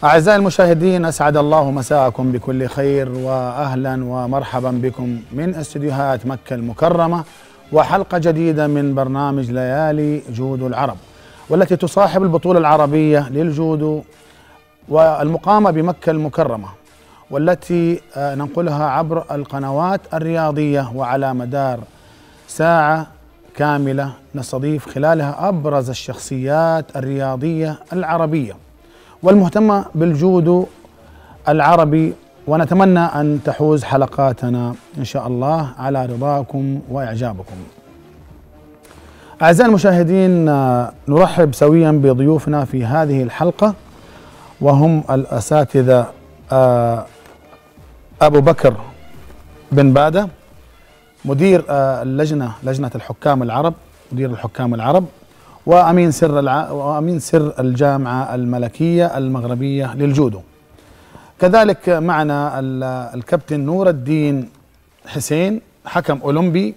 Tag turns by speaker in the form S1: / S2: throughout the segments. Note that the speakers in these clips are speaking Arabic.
S1: أعزائي المشاهدين، أسعد الله مساءكم بكل خير، وأهلا ومرحبا بكم من استديوهات مكة المكرمة وحلقة جديدة من برنامج ليالي جودو العرب، والتي تصاحب البطولة العربية للجودو والمقامة بمكة المكرمة، والتي ننقلها عبر القنوات الرياضية، وعلى مدار ساعة كاملة نستضيف خلالها أبرز الشخصيات الرياضية العربية والمهتمة بالجودو العربي، ونتمنى أن تحوز حلقاتنا إن شاء الله على رضاكم وإعجابكم. أعزائي المشاهدين، نرحب سويا بضيوفنا في هذه الحلقة، وهم الأساتذة أبو بكر بن بادة، مدير لجنة الحكام العرب، مدير الحكام العرب، وأمين سر الجامعة الملكية المغربية للجودو. كذلك معنا الكابتن نور الدين حسين، حكم أولمبي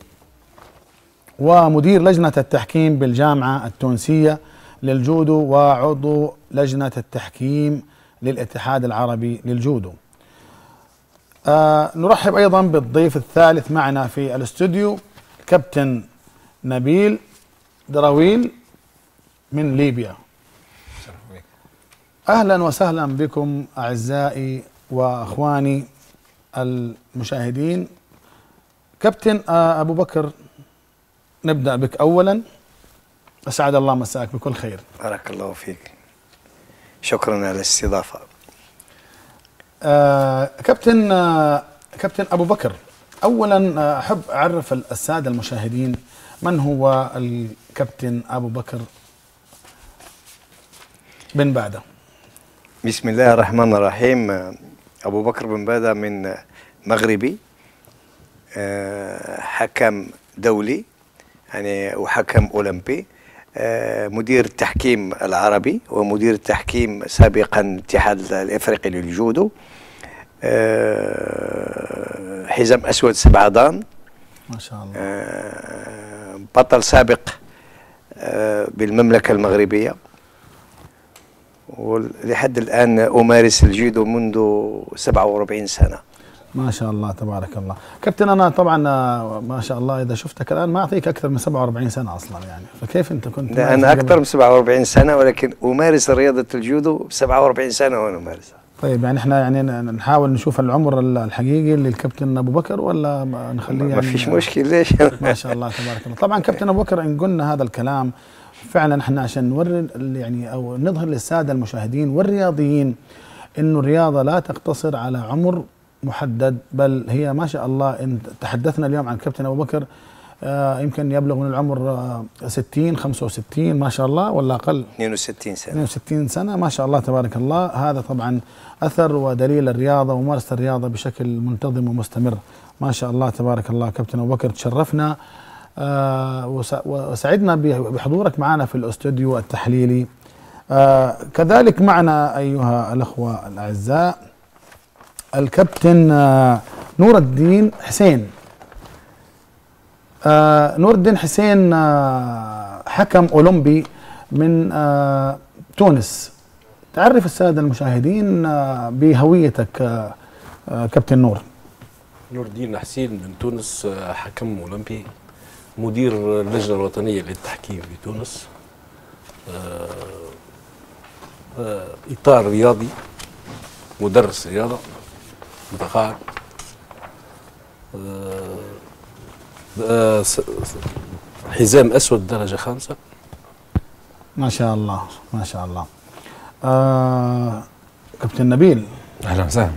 S1: ومدير لجنة التحكيم بالجامعة التونسية للجودو، وعضو لجنة التحكيم للاتحاد العربي للجودو. نرحب أيضا بالضيف الثالث معنا في الاستوديو، كابتن نبيل دراويل من ليبيا. أهلا وسهلا بكم أعزائي وأخواني المشاهدين. كابتن أبو بكر، نبدأ بك أولا. أسعد الله مساك بكل خير.
S2: بارك الله فيك، شكرا على الاستضافة.
S1: كابتن أبو بكر، أولا أحب أعرف السادة المشاهدين من هو الكابتن أبو بكر بن بادة.
S2: بسم الله الرحمن الرحيم. أبو بكر بن بادة من مغربي، حكم دولي يعني وحكم أولمبي، مدير التحكيم العربي ومدير التحكيم سابقا الاتحاد الإفريقي للجودو، حزام أسود 7 دان
S1: ما شاء الله،
S2: بطل سابق بالمملكة المغربية، ولحد الآن أمارس الجودو منذ 47 سنة.
S1: ما شاء الله تبارك الله. كابتن، أنا طبعا ما شاء الله إذا شفتك الآن ما أعطيك أكثر من 47 سنة أصلا، يعني فكيف أنت كنت؟
S2: لا، أنا أكثر من 47 سنة، ولكن أمارس رياضة الجودو 47 سنة وأنا أمارسها.
S1: طيب يعني احنا يعني نحاول نشوف العمر الحقيقي للكابتن ابو بكر، ولا نخليه؟
S2: ما فيش مشكل، ليش؟
S1: ما شاء الله تبارك الله. طبعا كابتن ابو بكر، ان قلنا هذا الكلام فعلا احنا عشان نوري يعني او نظهر للساده المشاهدين والرياضيين انه الرياضه لا تقتصر على عمر محدد، بل هي ما شاء الله. ان تحدثنا اليوم عن كابتن ابو بكر يمكن يبلغ من العمر 60 65 ما شاء الله، ولا اقل؟
S2: 62 سنة.
S1: 62 سنة ما شاء الله تبارك الله. هذا طبعا اثر ودليل الرياضة وممارسة الرياضة بشكل منتظم ومستمر. ما شاء الله تبارك الله. كابتن ابو بكر، تشرفنا وسعدنا بحضورك معنا في الاستوديو التحليلي. كذلك معنا ايها الاخوة الاعزاء الكابتن نور الدين حسين. نور الدين حسين حكم أولمبي من تونس. تعرف السادة المشاهدين بهويتك كابتن نور.
S3: نور الدين حسين من تونس، حكم أولمبي، مدير اللجنة الوطنية للتحكيم في تونس، إطار رياضي، مدرس رياضة متقاعد، حزام أسود درجة 5.
S1: ما شاء الله ما شاء الله. كابتن نبيل،
S4: أهلا وسهلا،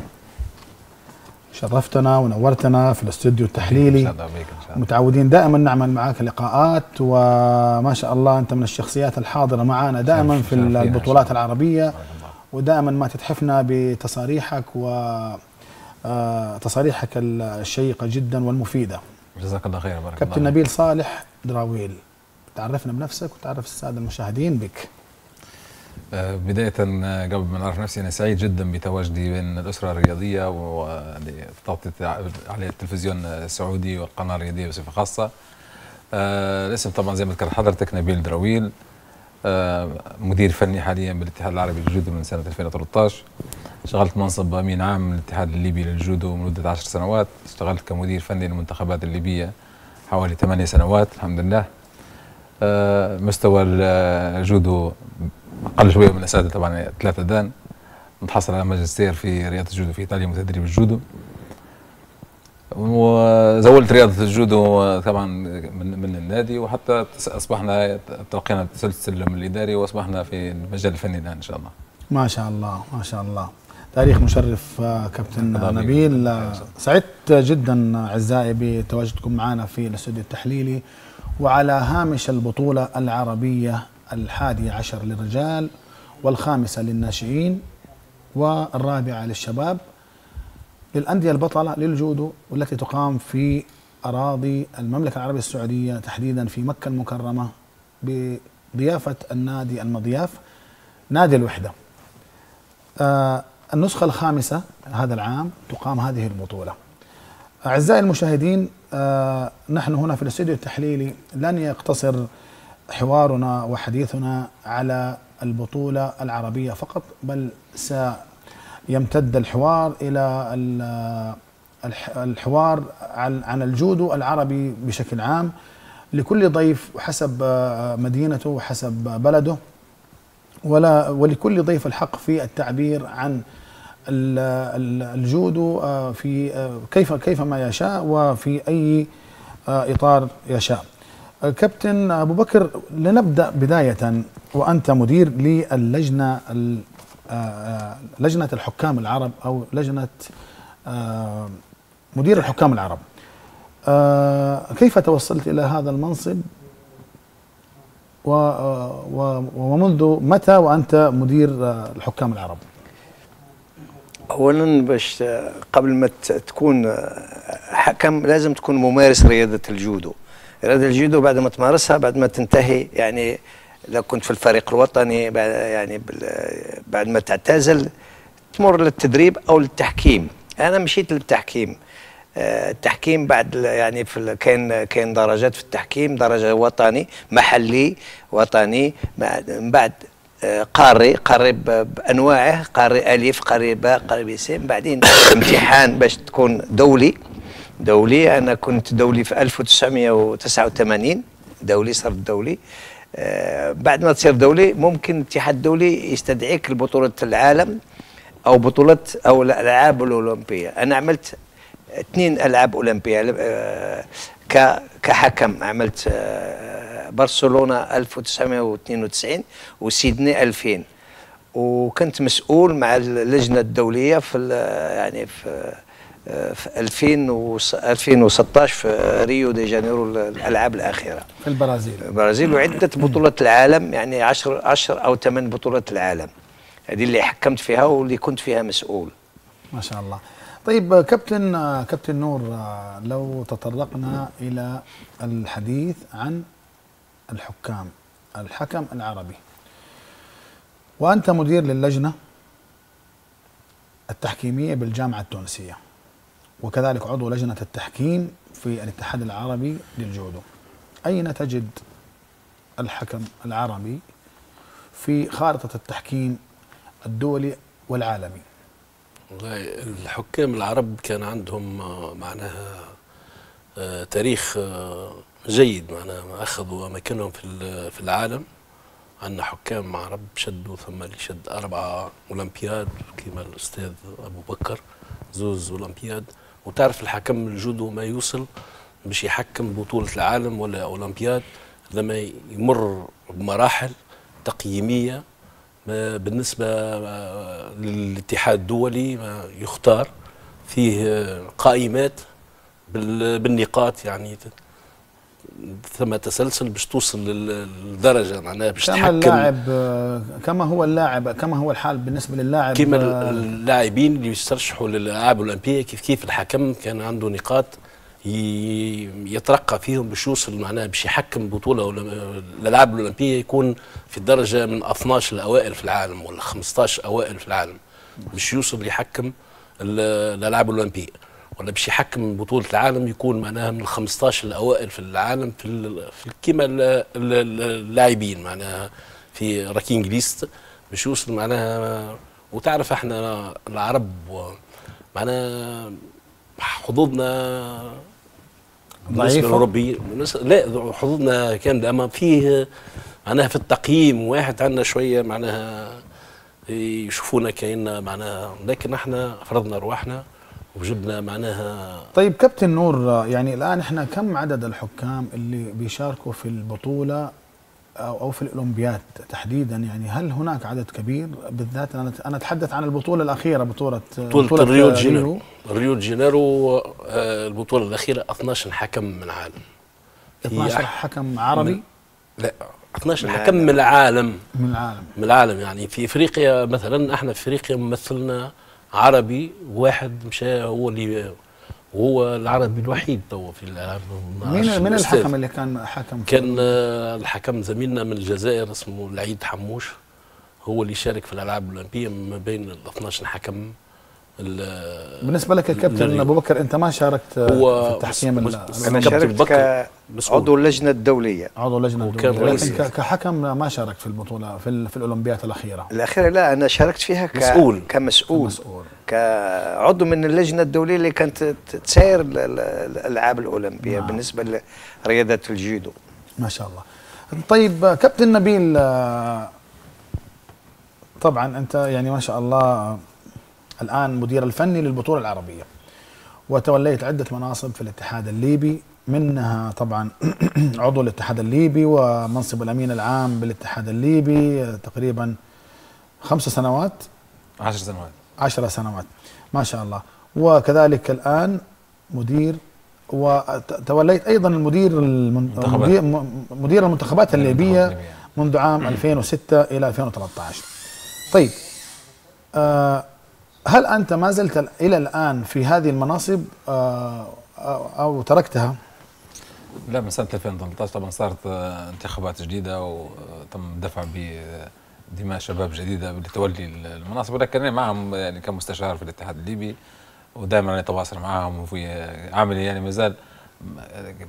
S1: شرفتنا ونورتنا في الاستوديو التحليلي. متعودين دائما نعمل معك لقاءات، وما شاء الله أنت من الشخصيات الحاضرة معنا دائما في البطولات العربية، ودائما ما تتحفنا بتصاريحك وتصاريحك الشيقة جدا والمفيدة.
S4: جزاك الله خير. بارك
S1: كابتن نبيل صالح دراويل، تعرفنا بنفسك وتعرف السادة المشاهدين بك.
S4: بداية قبل ما نعرف نفسي، أنا سعيد جدا بتواجدي بين الأسرة الرياضية وتغطية على التلفزيون السعودي والقناة الرياضية بصفة خاصة. الاسم طبعا زي ما ذكرت حضرتك نبيل دراويل، مدير فني حاليا بالاتحاد العربي للجودو من سنة 2013. اشتغلت منصب أمين عام من الاتحاد الليبي للجودو لمدة 10 سنوات. اشتغلت كمدير فني للمنتخبات الليبية حوالي 8 سنوات الحمد لله. مستوى الجودو أقل شوية من الأساتذة طبعا 3 دان. متحصل على ماجستير في رياضة الجودو في إيطاليا وتدريب الجودو. وزولت رياضة الجودو طبعا من النادي، وحتى أصبحنا ترقينا السلم الإداري وأصبحنا في المجال الفني الآن إن شاء الله.
S1: ما شاء الله ما شاء الله، تاريخ مشرف كابتن نبيل. سعدت جدا أعزائي بتواجدكم معنا في الاستوديو التحليلي وعلى هامش البطولة العربية 11 للرجال والخامسة للناشئين والرابعة للشباب للأندية البطلة للجودو، والتي تقام في أراضي المملكة العربية السعودية تحديدا في مكة المكرمة بضيافة النادي المضياف نادي الوحدة. النسخة الخامسة هذا العام تقام هذه البطولة. أعزائي المشاهدين، نحن هنا في الاستوديو التحليلي لن يقتصر حوارنا وحديثنا على البطولة العربية فقط، بل سيمتد الحوار إلى الحوار عن الجودو العربي بشكل عام، لكل ضيف وحسب مدينته وحسب بلده، ولكل ضيف الحق في التعبير عن الجودو في كيفما يشاء وفي أي إطار يشاء. كابتن أبو بكر، لنبدأ بداية، وأنت مدير للجنة لجنة الحكام العرب أو لجنة مدير الحكام العرب، كيف توصلت إلى هذا المنصب ومنذ متى وأنت مدير الحكام العرب؟
S2: أولا باش قبل ما تكون حكم لازم تكون ممارس رياضة الجودو. رياضة الجودو بعد ما تمارسها، بعد ما تنتهي، يعني لو كنت في الفريق الوطني بعد ما تعتزل تمر للتدريب أو للتحكيم. أنا مشيت للتحكيم. التحكيم بعد يعني كاين درجات في التحكيم، درجة وطني، محلي، وطني، من بعد قاري بانواعه، قاري الف، قاري باء، قاري س، بعدين امتحان باش تكون دولي. انا كنت دولي في 1989، صرت دولي. بعد ما تصير دولي ممكن الاتحاد الدولي يستدعيك لبطولة العالم او الالعاب الاولمبيه. انا عملت 2 ألعاب أولمبية كحكم. عملت برشلونة 1992 وسيدني 2000، وكنت مسؤول مع اللجنة الدولية في 2016 في ريو دي جانيرو، الألعاب الأخيرة
S1: في البرازيل،
S2: وعدة بطولات العالم، يعني 10 أو 8 بطولات العالم. هذه اللي حكمت فيها واللي كنت فيها مسؤول.
S1: ما شاء الله. طيب كابتن نور، لو تطرقنا إلى الحديث عن الحكم العربي، وأنت مدير للجنة التحكيمية بالجامعة التونسية، وكذلك عضو لجنة التحكيم في الاتحاد العربي للجودو، أين تجد الحكم العربي في خارطة التحكيم الدولي والعالمي؟
S3: والله الحكام العرب كان عندهم معناها تاريخ جيد، معناها أخذوا أماكنهم في العالم. عندنا حكام عرب شدوا، ثم اللي شد 4 أولمبياد كما الأستاذ أبو بكر، 2 أولمبياد. وتعرف الحكم الجودو ما يوصل باش يحكم بطولة العالم ولا أولمبياد لما يمر بمراحل تقييمية بالنسبة للاتحاد الدولي، يختار فيه قائمات بالنقاط، يعني ثم تسلسل باش توصل للدرجة معناها باش تحكم.
S1: كما هو الحال بالنسبة للاعب،
S3: كما اللاعبين اللي يسترشحوا للألعاب الأولمبية، كيف الحكم كان عنده نقاط يترقى فيهم باش يوصل معناها باش يحكم بطولة الألعاب الأولمبية، يكون في الدرجة من 12 الأوائل في العالم ولا 15 أوائل في العالم باش يوصل يحكم الألعاب الأولمبية، ولا باش يحكم بطولة العالم يكون معناها من 15 الأوائل في العالم في كما اللاعبين، معناها في راكينج ليست باش يوصل معناها. وتعرف احنا العرب معناها حظوظنا بالنسبه للاوروبيين لا حظوظنا كان دائما فيه معناها في التقييم واحد عندنا شويه معناها يشوفونا كأننا معناها، لكن احنا فرضنا رواحنا وجبنا معناها.
S1: طيب كابتن نور، يعني الان احنا كم عدد الحكام اللي بيشاركوا في البطوله او في الاولمبياد تحديدا؟ يعني هل هناك عدد كبير؟ بالذات انا اتحدث عن البطوله الاخيره، بطوله
S3: ريو دي جانيرو. ريو دي جانيرو البطوله الاخيره 12 حكم من العالم.
S1: 12 حكم عربي؟
S3: لا 12 حكم من العالم.
S1: من العالم
S3: يعني في افريقيا مثلا، احنا في افريقيا ممثلنا عربي واحد مشى هو العربي الوحيد تو في العالم.
S1: مين الحكم اللي كان حكم؟
S3: كان الحكم زميلنا من الجزائر اسمه العيد حموش، هو اللي شارك في الالعاب الاولمبيه ما بين ال 12 حكم.
S1: بالنسبه لك يا كابتن ابو بكر، انت ما شاركت في التحكيم؟
S2: انا شاركت كعضو اللجنه الدوليه.
S1: عضو اللجنه الدوليه، لكن كحكم ما شاركت في البطوله في الاولمبيات الاخيره.
S2: لا، انا شاركت فيها كمسؤول كعضو من اللجنه الدوليه اللي كانت تساير الالعاب الاولمبيه بالنسبه لرياضه الجودو.
S1: ما شاء الله. طيب كابتن نبيل، طبعا انت يعني ما شاء الله الآن مدير الفني للبطولة العربية، وتوليت عدة مناصب في الاتحاد الليبي، منها طبعا عضو الاتحاد الليبي ومنصب الأمين العام بالاتحاد الليبي تقريبا 5 سنوات 10 سنوات ما شاء الله. وكذلك الآن مدير، وتوليت أيضا مدير المنتخبات الليبية منذ عام 2006 إلى 2013. طيب هل أنت ما زلت إلى الآن في هذه المناصب أو تركتها؟
S4: لا، من سنة 2013 طبعا صارت انتخابات جديدة وتم دفع بدماء شباب جديدة لتولي المناصب، ولكن أنا معهم يعني كمستشار في الاتحاد الليبي، ودائما أتواصل معهم وفي عملي يعني ما زال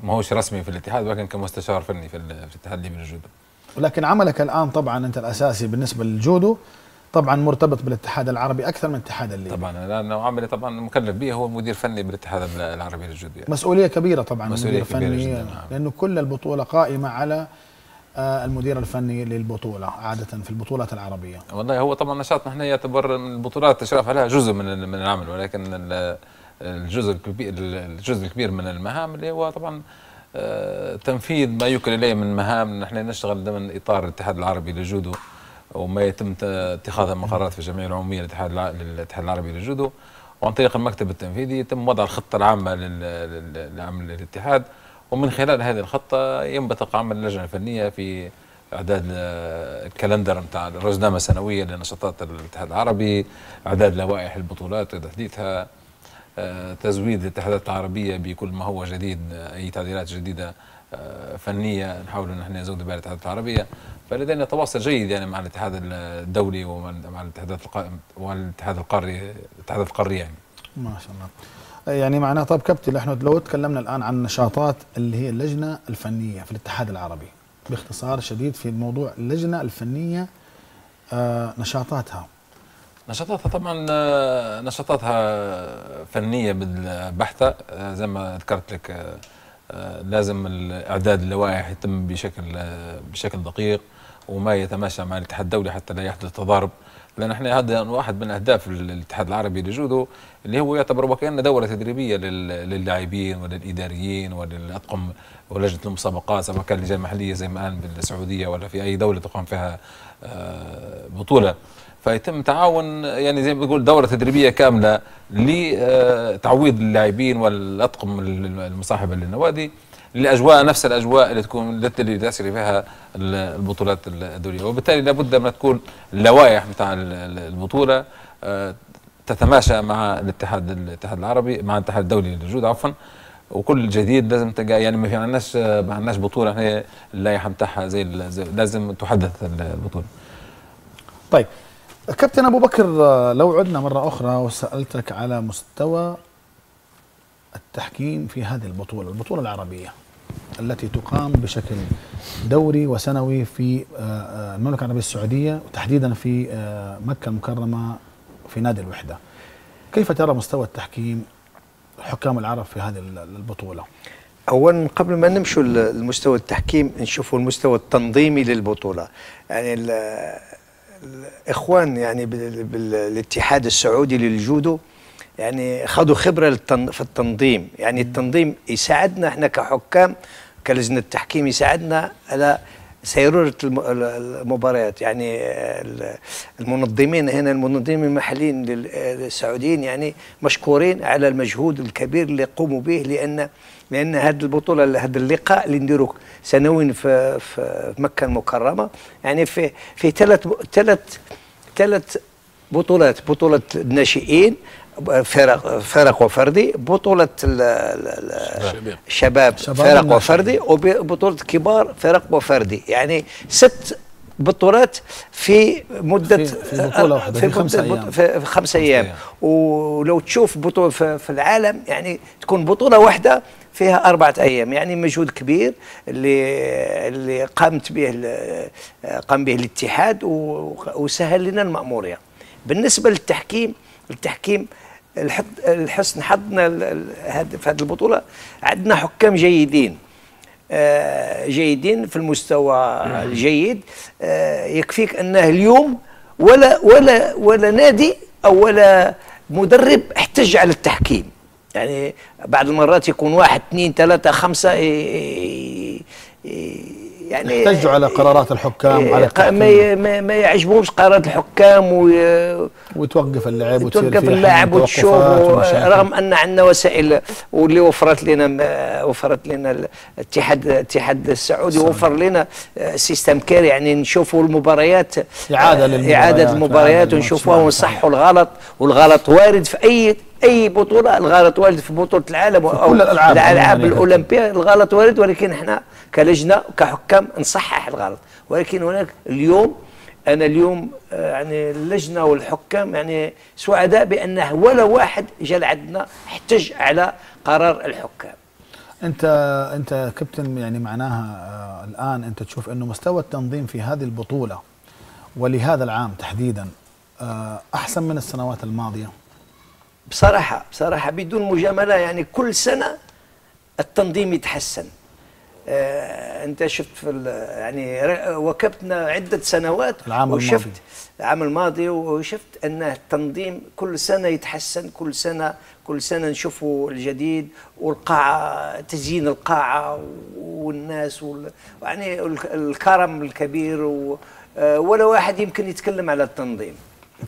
S4: ما هوش رسمي في الاتحاد، ولكن كمستشار فني في الاتحاد الليبي للجودو.
S1: ولكن عملك الآن طبعا أنت الأساسي بالنسبة للجودو طبعا مرتبط بالاتحاد العربي اكثر من الاتحاد الليبي.
S4: طبعا لانه عملي طبعا مكلف به هو مدير فني بالاتحاد العربي للجودو. يعني
S1: مسؤوليه كبيره طبعا،
S4: مسؤوليه
S1: كبيره جدا، لانه كل البطوله قائمه على المدير الفني للبطوله عاده في البطولات العربيه.
S4: والله هو طبعا نشاطنا احنا يعتبر البطولات الاشراف عليها جزء من العمل، ولكن الجزء الكبير من المهام اللي هو طبعا تنفيذ ما يوكل اليه من مهام. نحن نشتغل ضمن اطار الاتحاد العربي للجودو، وما يتم اتخاذ مقررات في الجمعيه العموميه للاتحاد العربي للجودو، وعن طريق المكتب التنفيذي يتم وضع الخطه العامه لعمل الاتحاد، ومن خلال هذه الخطه ينبثق عمل اللجنه الفنيه في اعداد الكالندر نتاع الرزنامه السنويه لنشاطات الاتحاد العربي، اعداد لوائح البطولات وتحديثها، تزويد الاتحادات العربيه بكل ما هو جديد، اي تعديلات جديده فنيه نحاول ان احنا نزود بها الاتحادات العربيه. فلدينا تواصل جيد يعني مع الاتحاد الدولي ومع الاتحادات والاتحاد القاري يعني.
S1: ما شاء الله. يعني معناه طيب كابتن، احنا لو تكلمنا الان عن النشاطات اللي هي اللجنه الفنيه في الاتحاد العربي باختصار شديد في موضوع اللجنه الفنيه، نشاطاتها
S4: طبعا نشاطاتها فنيه بالبحته، زي ما ذكرت لك. لازم اعداد اللوائح يتم بشكل دقيق وما يتماشى مع الاتحاد الدولي حتى لا يحدث تضارب، لان احنا هذا واحد من اهداف الاتحاد العربي للجودو، اللي هو يعتبر وكأنه دوره تدريبيه للاعبين وللاداريين وللاطقم ولجنه المسابقات، سواء كان لجان محليه زي ما الان بالسعوديه ولا في اي دوله تقام فيها بطوله. فيتم تعاون يعني زي ما بنقول دوره تدريبيه كامله لتعويض اللاعبين والاطقم المصاحبه للنوادي لاجواء نفس الاجواء اللي تكون اللي تسري فيها البطولات الدوليه، وبالتالي لابد من تكون اللوائح نتاع البطوله تتماشى مع الاتحاد العربي، مع الاتحاد الدولي للجودو عفوا، وكل جديد لازم تلقى يعني ما عندناش بطوله احنا اللائحه نتاعها زي لازم تحدث البطوله.
S1: طيب كابتن ابو بكر، لو عدنا مره اخرى وسالتك على مستوى التحكيم في هذه البطوله العربيه، التي تقام بشكل دوري وسنوي في المملكة العربية السعودية، وتحديدا في مكة المكرمة في نادي الوحدة. كيف ترى مستوى التحكيم حكام العرب في هذه البطولة؟
S2: أولا قبل ما نمشوا لمستوى التحكيم نشوفوا المستوى التنظيمي للبطولة. يعني الإخوان يعني بالاتحاد السعودي للجودو يعني خذوا خبرة في التنظيم. يعني التنظيم يساعدنا احنا كحكام كلجنة التحكيم، يساعدنا على سيرورة المباريات. يعني المنظمين هنا، المنظمين المحليين السعوديين يعني مشكورين على المجهود الكبير اللي قوموا به، لأن هذه البطولة، هذا اللقاء اللي نديروه سنويا في مكة المكرمة، يعني في ثلاث بطولات: بطولة الناشئين فرق وفردي، بطولة الشباب فرق وفردي، وبطولة كبار فرق وفردي. يعني 6 بطولات في مدة
S1: في بطولة واحدة
S2: في 5 أيام. ولو تشوف بطولة في العالم يعني تكون بطولة واحدة فيها 4 أيام. يعني مجهود كبير اللي قام به الاتحاد وسهل لنا المأمورية. بالنسبة للتحكيم، الحسن حظنا في هذه البطولة عندنا حكام جيدين في المستوى الجيد. يكفيك أنه اليوم ولا نادي أو ولا مدرب احتج على التحكيم. يعني بعض المرات يكون 1 2 3 5 يعني
S1: يحتجوا على قرارات الحكام، على
S2: ما يعجبهمش قرارات الحكام
S1: وتوقف اللعب
S2: وتوقف اللعب وتشوف. رغم ان عندنا وسائل، واللي وفرت لنا الاتحاد السعودي وفر لنا سيستم كير. يعني نشوفوا المباريات، اعاده المباريات ونشوفوها ونصحوا الغلط. والغلط وارد في اي بطوله، الغلط وارد في بطوله العالم او الالعاب الاولمبيه، الغلط وارد. ولكن احنا كلجنه وكحكام نصحح الغلط. ولكن هناك اليوم يعني اللجنه والحكام يعني سعداء بانه ولا واحد جا عندنا احتج على قرار الحكام.
S1: انت كابتن، يعني معناها الان انت تشوف انه مستوى التنظيم في هذه البطوله ولهذا العام تحديدا احسن من السنوات الماضيه؟
S2: بصراحه بدون مجامله، يعني كل سنه التنظيم يتحسن. انت شفت يعني وكبتنا عده سنوات وشفت العام الماضي وشفت ان التنظيم كل سنه يتحسن. كل سنه نشوفوا الجديد، والقاعه، تزيين القاعه والناس يعني الكرم الكبير، ولا واحد يمكن يتكلم على التنظيم.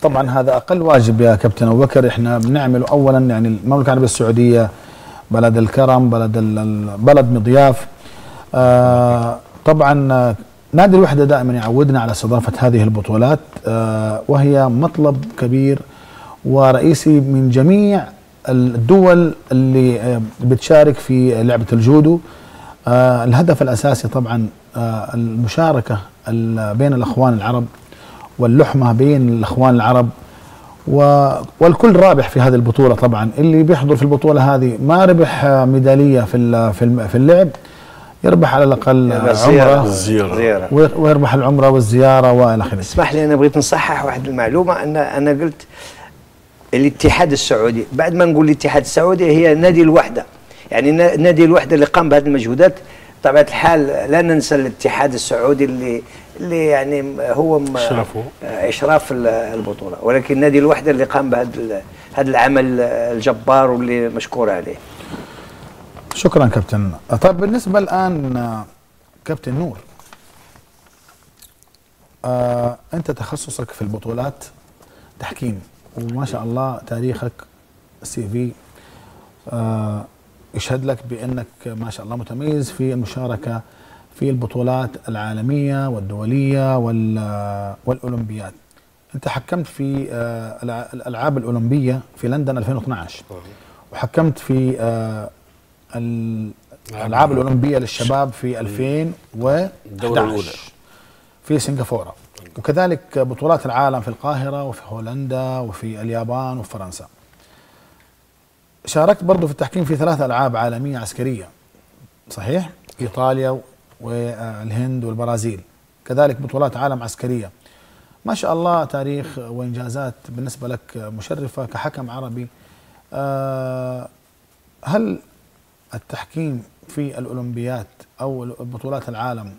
S1: طبعا هذا اقل واجب يا كابتن ابو بكر احنا بنعمله. اولا يعني المملكه العربيه السعوديه بلد الكرم، بلد مضياف. طبعا نادي الوحدة دائما يعودنا على استضافة هذه البطولات، وهي مطلب كبير ورئيسي من جميع الدول اللي بتشارك في لعبة الجودو. الهدف الأساسي طبعا المشاركة بين الأخوان العرب واللحمة بين الأخوان العرب، والكل رابح في هذه البطولة. طبعا اللي بيحضر في البطولة هذه ما ربح ميدالية في اللعب، يربح على الاقل عمره ويربح العمره والزياره والى اخره.
S2: اسمح لي، انا بغيت نصحح واحد المعلومه. انا قلت الاتحاد السعودي، بعد ما نقول الاتحاد السعودي هي نادي الوحده. يعني نادي الوحده اللي قام بهذه المجهودات. بطبيعه الحال لا ننسى الاتحاد السعودي اللي يعني هو اشراف البطوله، ولكن نادي الوحده اللي قام بهذا العمل الجبار واللي مشكور عليه.
S1: شكرا كابتن. طيب بالنسبة الآن كابتن نور، أنت تخصصك في البطولات تحكيم، وما شاء الله تاريخك CV يشهد لك بأنك ما شاء الله متميز في المشاركة في البطولات العالمية والدولية والأولمبياد. أنت حكمت في الألعاب الأولمبية في لندن 2012، وحكمت في الألعاب الأولمبية للشباب في 2011 في سنغافورة، وكذلك بطولات العالم في القاهرة وفي هولندا وفي اليابان وفرنسا. شاركت برضو في التحكيم في 3 ألعاب عالمية عسكرية، صحيح؟ إيطاليا والهند والبرازيل، كذلك بطولات عالم عسكرية. ما شاء الله تاريخ وإنجازات بالنسبة لك مشرفة كحكم عربي. هل التحكيم في الأولمبيات أو بطولات العالم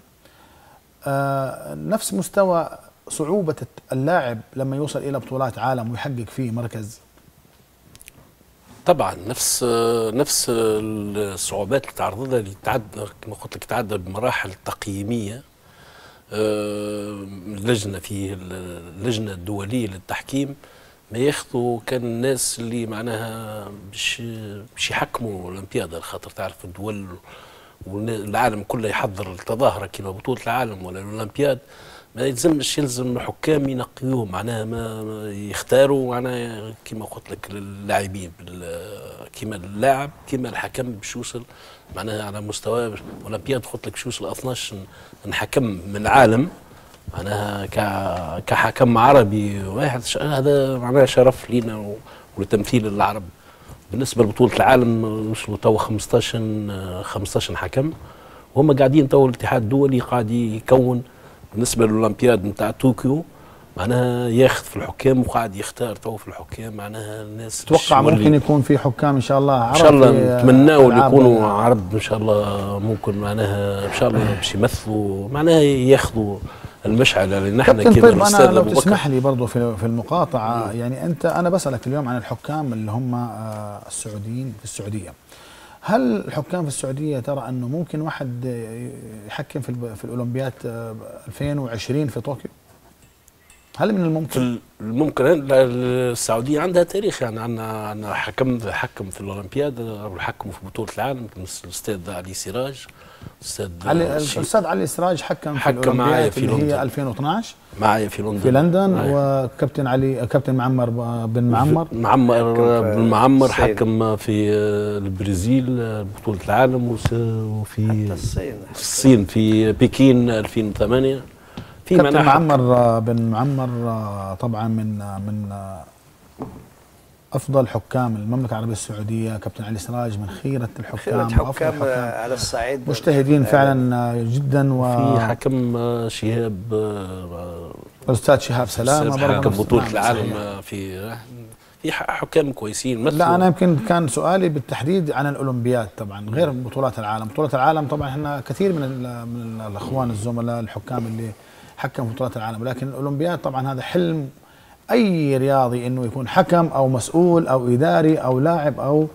S1: نفس مستوى صعوبة اللاعب لما يوصل إلى بطولات عالم ويحقق فيه مركز؟
S3: طبعا نفس الصعوبات اللي تعرض لها، اللي تعدى كما قلت لك تعدى بمراحل تقييميه. اللجنه الدوليه للتحكيم ما ياخذوا كان الناس اللي معناها باش يحكموا الاولمبياد، خاطر تعرف الدول والعالم كله يحضر التظاهره كما بطوله العالم ولا الاولمبياد، ما يلزم الحكام ينقيوهم، معناها ما يختاروا معناها كما قلت لك اللاعبين كما اللاعب كما الحكم باش يوصل معناها على مستوى الاولمبياد. قلت لك باش يوصل 12 حكم من العالم معناها كحكم عربي واحد، هذا معناها شرف لينا ولتمثيل العرب. بالنسبه لبطوله العالم وصلوا توا 15 حكم، وهم قاعدين توا الاتحاد الدولي قاعد يكون بالنسبه للاولمبياد نتاع طوكيو معناها ياخذ في الحكام وقاعد يختار تو في الحكام معناها الناس.
S1: تتوقع ممكن يكون في حكام ان شاء الله عرب؟
S3: ان شاء الله نتمناو يكونوا عرب ان شاء الله، ممكن معناها ان شاء الله باش يمثلوا معناها ياخذوا المشعل اللي نحن كذا.
S1: طيب انا لو تسمح لي برضه في المقاطعه، يعني انا بسالك اليوم عن الحكام اللي هم السعوديين في السعوديه. هل الحكام في السعوديه ترى انه ممكن واحد يحكم في الاولمبياد 2020 في طوكيو؟ هل من الممكن؟
S3: الممكن السعوديه عندها تاريخ، يعني عندنا حكم في الاولمبياد وحكموا في بطوله العالم مثل الاستاذ علي سراج.
S1: الاستاذ علي سراج حكم في الاولمبياد اللي هي 2012
S3: معايا في لندن
S1: وكابتن معمر بن
S3: معمر حكم في البرازيل بطوله العالم، وفي الصين في بكين 2008. في
S1: كابتن معمر بن معمر طبعا من افضل حكام المملكه العربيه السعوديه. كابتن علي سراج من خيره الحكام
S2: على الصعيد،
S1: مجتهدين فعلا جدا.
S3: وفي حكم شهاب،
S1: الاستاذ شهاب سلامه
S3: حكم بطوله العالم. في حكام كويسين.
S1: لا انا يمكن كان سؤالي بالتحديد عن الاولمبياد طبعا غير بطولات العالم. بطولات العالم طبعا احنا كثير من الاخوان الزملاء الحكام اللي حكم في بطولات العالم، لكن الاولمبياد طبعا هذا حلم اي رياضي انه يكون حكم او مسؤول او اداري او لاعب او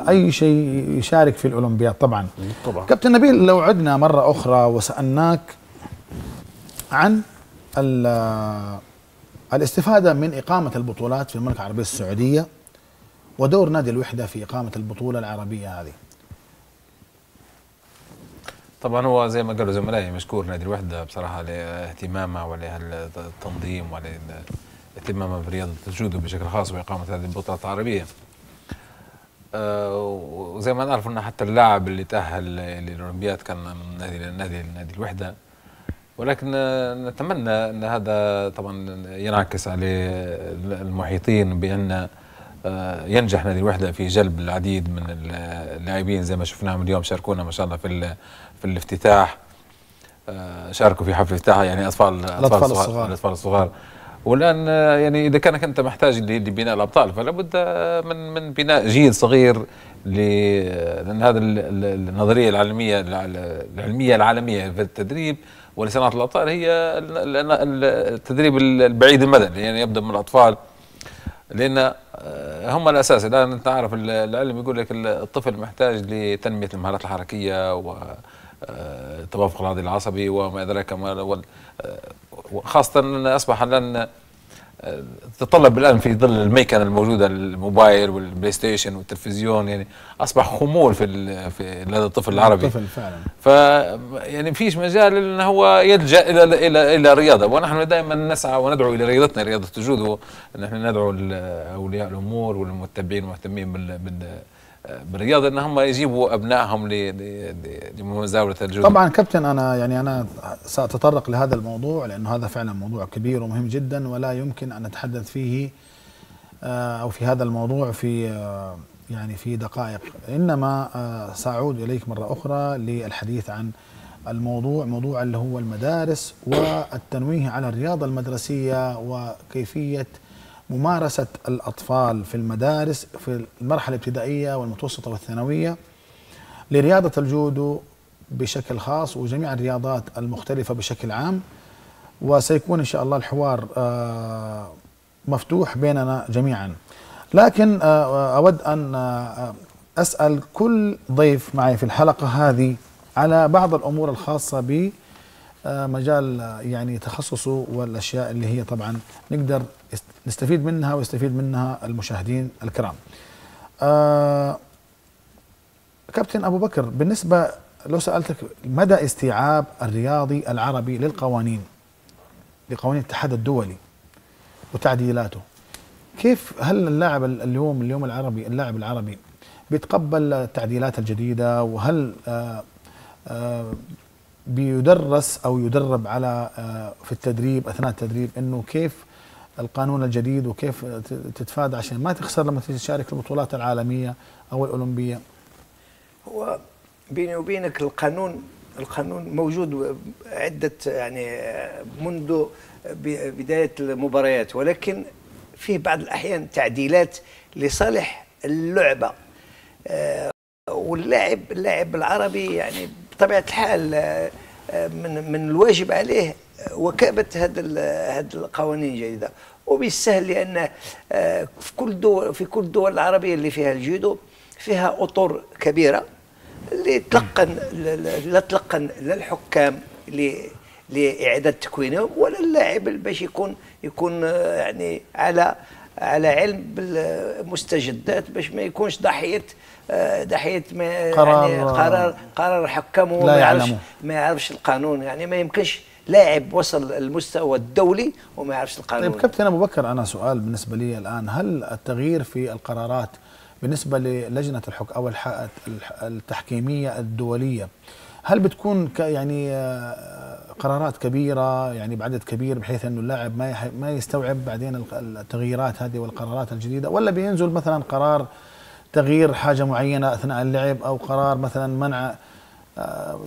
S1: اي شيء يشارك في الاولمبياد طبعا. كابتن نبيل، لو عدنا مره اخرى وسالناك عن الاستفاده من اقامه البطولات في المملكه العربيه السعوديه ودور نادي الوحده في اقامه البطوله العربيه هذه.
S4: طبعا هو زي ما قالوا زملائي مشكور نادي الوحده بصراحه لاهتمامه وللتنظيم وللاهتمام برياضه الجودو بشكل خاص واقامه هذه البطولات العربيه. وزي ما نعرف ان حتى اللاعب اللي تاهل للاولمبياد كان من نادي الوحده، ولكن نتمنى ان هذا طبعا ينعكس على المحيطين بان ينجح نادي الوحده في جلب العديد من اللاعبين زي ما شفناهم اليوم شاركونا ما شاء الله في الافتتاح. شاركوا في حفل الافتتاح يعني الاطفال الصغار. والان يعني اذا كانك انت محتاج لبناء الابطال فلا بد من بناء جيل صغير، لان هذا النظريه العلميه العالميه في التدريب ولصناعه الابطال هي التدريب البعيد المدى، يعني يبدا من الاطفال لان هم الاساس. الان انت عارف العلم يقول لك الطفل محتاج لتنميه المهارات الحركيه وتوافق العضلي العصبي وما ادراك ما، خاصه ان اصبح الان تطلب الان في ظل الميكنه الموجوده الموبايل والبلاي ستيشن والتلفزيون، يعني اصبح خمول في هذا الطفل العربي.
S1: الطفل فعلا.
S4: يعني فيش مجال انه هو يلجا الى رياضه، ونحن دائما نسعى وندعو الى رياضتنا رياضه الجودو. نحن ندعو اولياء الامور والمتبعين المهتمين بالرياضه ان هم يجيبوا ابنائهم لمزاوله الجودو.
S1: طبعا كابتن انا ساتطرق لهذا الموضوع لانه هذا فعلا موضوع كبير ومهم جدا، ولا يمكن ان نتحدث فيه او في هذا الموضوع في يعني في دقائق، إنما سأعود إليك مرة أخرى للحديث عن موضوع اللي هو المدارس والتنويه على الرياضة المدرسية وكيفية ممارسة الأطفال في المدارس في المرحلة الابتدائية والمتوسطة والثانوية لرياضة الجودو بشكل خاص وجميع الرياضات المختلفة بشكل عام. وسيكون إن شاء الله الحوار مفتوح بيننا جميعا. لكن أود أن أسأل كل ضيف معي في الحلقة هذه على بعض الأمور الخاصة بمجال يعني تخصصه والأشياء اللي هي طبعا نقدر نستفيد منها ويستفيد منها المشاهدين الكرام. كابتن أبو بكر، بالنسبة لو سألتك مدى استيعاب الرياضي العربي لقوانين الاتحاد الدولي وتعديلاته، كيف هل اللاعب اليوم اللاعب العربي بيتقبل التعديلات الجديدة، وهل بيدرس أو يدرب على في التدريب أثناء التدريب إنه كيف القانون الجديد وكيف تتفادى عشان ما تخسر لما تشارك في البطولات العالمية أو الأولمبية؟
S2: هو بيني وبينك القانون موجود عدة يعني منذ بداية المباريات، ولكن فيه بعض الأحيان تعديلات لصالح اللعبة. اللاعب العربي يعني بطبيعة الحال من الواجب عليه وكابة هذه القوانين الجديدة، وبالسهل لأن في كل الدول العربية اللي فيها الجودو فيها أطر كبيرة اللي لا تلقن لا الحكام لإعادة تكوينهم ولا اللاعب باش يكون يعني على علم بالمستجدات باش ما يكونش ضحية قرار الحكام ما يعرفش القانون. يعني ما يمكنش لاعب وصل المستوى الدولي وما يعرفش القانون.
S1: طيب كابتن أبو بكر، أنا سؤال بالنسبة لي الآن، هل التغيير في القرارات بالنسبة للجنة أو التحكيمية الدولية هل بتكون يعني قرارات كبيرة يعني بعدد كبير بحيث أنه اللاعب ما يستوعب بعدين التغييرات هذه والقرارات الجديدة، ولا بينزل مثلا قرار تغيير حاجة معينة أثناء اللعب أو قرار مثلا منع؟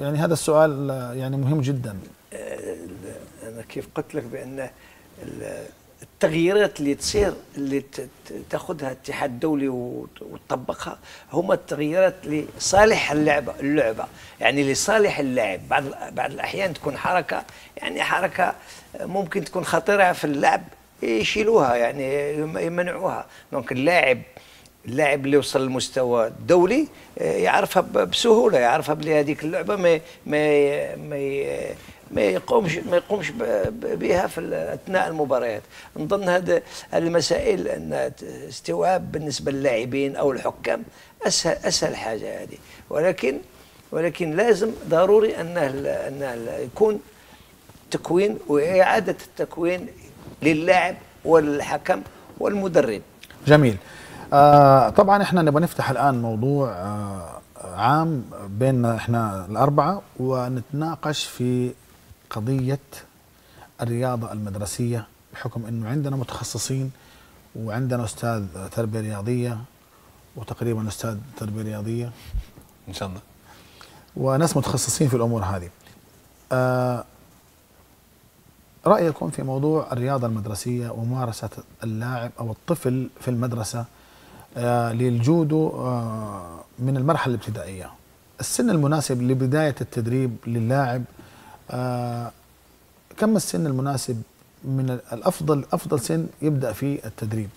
S1: يعني هذا السؤال يعني مهم جدا.
S2: أنا كيف قلت لك بأن التغييرات اللي تصير اللي تاخذها الاتحاد الدولي وتطبقها هما التغييرات لصالح اللعبه يعني لصالح اللاعب. بعض الاحيان تكون حركه ممكن تكون خطيره في اللعب، يشيلوها يعني يمنعوها. دونك اللاعب اللي وصل للمستوى الدولي يعرفها بسهوله، يعرفها بلي هذيك اللعبه ما يقومش بها في اثناء المباريات. نظن هذه المسائل ان استيعاب بالنسبه للاعبين او الحكام اسهل حاجه هذه، ولكن لازم ضروري انه يكون تكوين واعاده التكوين للاعب والحكم والمدرب.
S1: جميل. طبعا احنا نبغى نفتح الان موضوع عام بيننا احنا الاربعه ونتناقش في قضية الرياضة المدرسية، بحكم أنه عندنا متخصصين وعندنا أستاذ تربية رياضية وتقريبا أستاذ تربية رياضية
S3: إن شاء الله
S1: وناس متخصصين في الأمور هذه. رأيكم في موضوع الرياضة المدرسية وممارسة اللاعب أو الطفل في المدرسة للجودو من المرحلة الابتدائية، السن المناسب لبداية التدريب للاعب، كم السن المناسب من أفضل سن يبدأ فيه التدريب؟